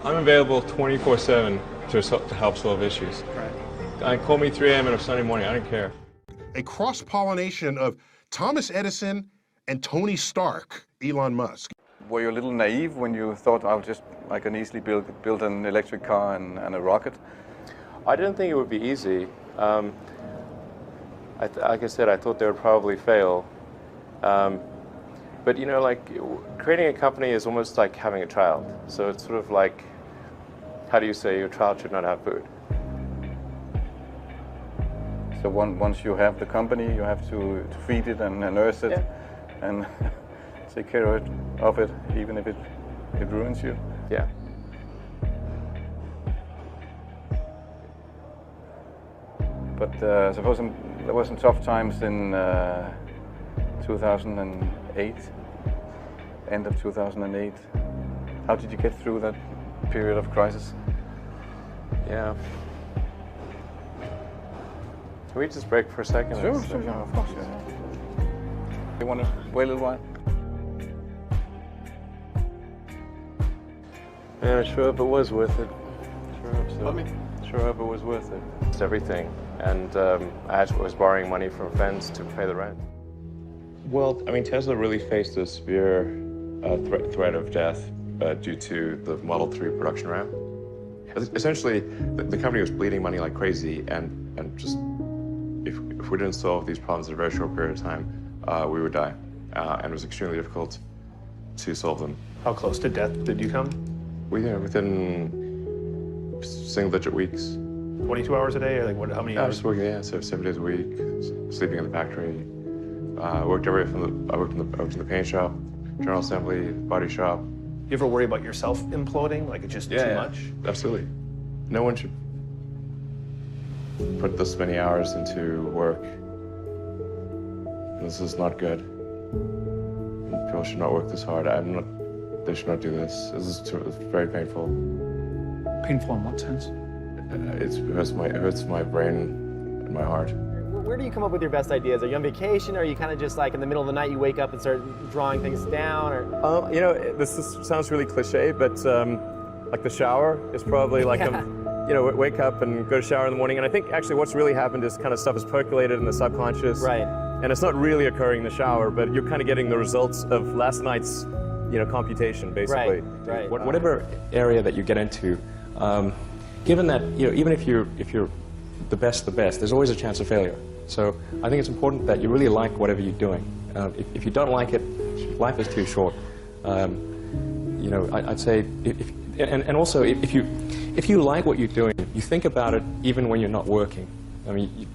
I'm available 24/7 to help solve issues. Right. Call me 3 a.m. on a Sunday morning, I don't care. A cross-pollination of Thomas Edison and Tony Stark, Elon Musk. Were you a little naive when you thought I can easily build an electric car and a rocket? I didn't think it would be easy. Like I said, I thought they would probably fail. But you know, like creating a company is almost like having a child. So it's sort of like, how do you say your child should not have food? So once you have the company, you have to feed it and nurse it, and take care of it, even if it ruins you. Yeah. But suppose there were some tough times in 2008, end of 2008. How did you get through that period of crisis? Yeah. Can we just break for a second? Sure, of course. You want to wait a little while? Yeah, I sure hope it was worth it. Sure hope so. Sure hope it was worth it. It's everything. And I was borrowing money from friends to pay the rent. Well, I mean, Tesla really faced a severe threat of death due to the Model 3 production ramp. Essentially, the company was bleeding money like crazy, and just if we didn't solve these problems in a very short period of time, we would die. And it was extremely difficult to solve them. How close to death did you come? Within single-digit weeks. 22 hours a day, or like what? How many hours? I was working, so 7 days a week, sleeping in the factory. I worked everywhere I worked in the paint shop, general assembly, body shop. You ever worry about yourself imploding? Like it's just too much? Absolutely. No one should put this many hours into work. This is not good. People should not work this hard. They should not do this. It's very painful. Painful in what sense? It hurts my brain and my heart. Where do you come up with your best ideas? Are you on vacation, or are you kind of just like in the middle of the night you wake up and start drawing things down? Or you know, sounds really cliche, but like the shower is probably like you know, wake up and go to shower in the morning. And I think actually what's really happened is kind of stuff is percolated in the subconscious. Right. And it's not really occurring in the shower, but you're kind of getting the results of last night's, you know, computation, basically. Right. Whatever area that you get into, given that, you know, even if you're the best, there's always a chance of failure. So I think it's important that you really like whatever you're doing. If you don't like it, life is too short. You know, I'd say, and also if you like what you're doing, you think about it even when you're not working. I mean,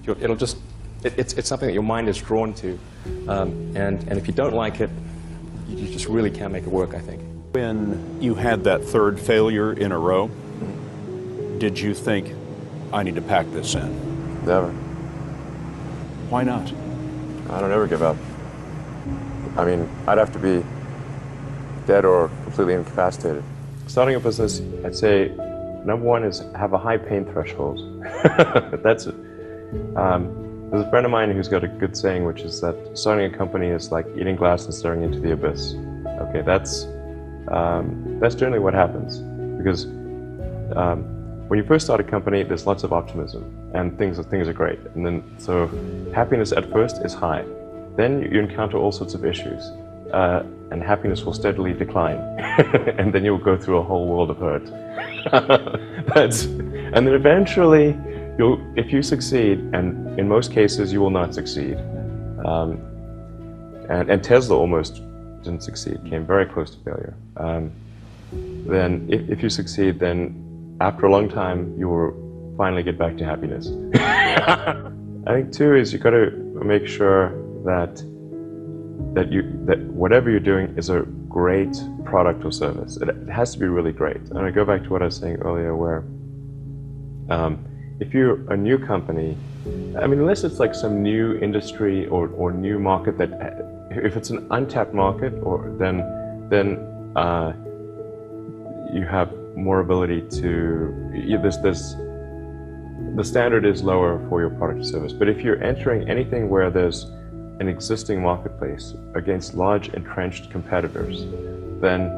it's something that your mind is drawn to, and if you don't like it, you just really can't make it work, I think. When you had that third failure in a row, did you think, I need to pack this in? Never. Why not? I don't ever give up. I mean, I'd have to be dead or completely incapacitated. Starting a business, I'd say, number one is have a high pain threshold. That's it. There's a friend of mine who's got a good saying, which is that starting a company is like eating glass and staring into the abyss. Okay, that's generally what happens, because when you first start a company, there's lots of optimism and things are great, and then so happiness at first is high. Then you encounter all sorts of issues, and happiness will steadily decline, and then you'll go through a whole world of hurt. And then eventually, if you succeed, and in most cases you will not succeed, and Tesla almost didn't succeed, came very close to failure. Then if you succeed, then after a long time you will finally get back to happiness. I think too is you got to make sure that whatever you're doing is a great product or service. It has to be really great. And I go back to what I was saying earlier, where if you're a new company, I mean, unless it's like some new industry or new market that, if it's an untapped market, or then you have more ability to, the standard is lower for your product or service. But if you're entering anything where there's an existing marketplace against large entrenched competitors, then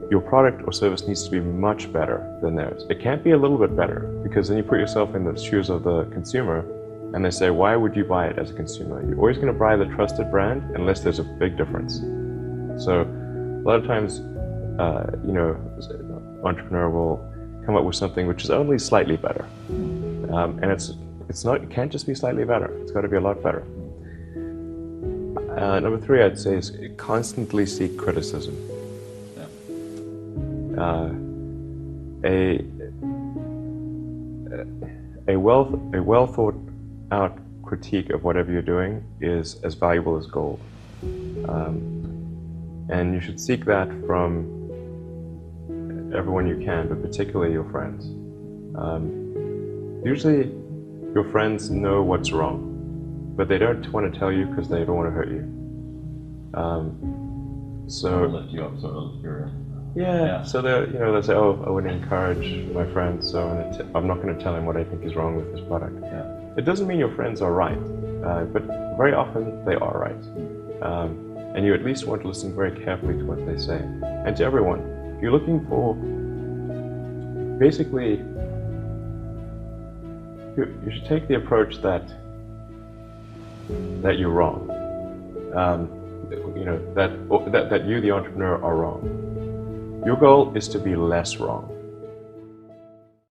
your product or service needs to be much better than theirs. It can't be a little bit better, because then you put yourself in the shoes of the consumer and they say, why would you buy it as a consumer? You're always going to buy the trusted brand unless there's a big difference. So a lot of times, you know, an entrepreneur will come up with something which is only slightly better. And it can't just be slightly better. It's got to be a lot better. Number 3, I'd say, is constantly seek criticism. A well thought out critique of whatever you're doing is as valuable as gold. And you should seek that from everyone you can, but particularly your friends. Usually your friends know what's wrong, but they don't want to tell you because they don't want to hurt you. So lift you up, sort of. So they say, oh, I would encourage my friends, so I'm not going to tell him what I think is wrong with this product. It doesn't mean your friends are right, but very often they are right. And you at least want to listen very carefully to what they say. And to everyone, if you're looking for, basically, you should take the approach that you're wrong. You know, that you, the entrepreneur, are wrong. Your goal is to be less wrong.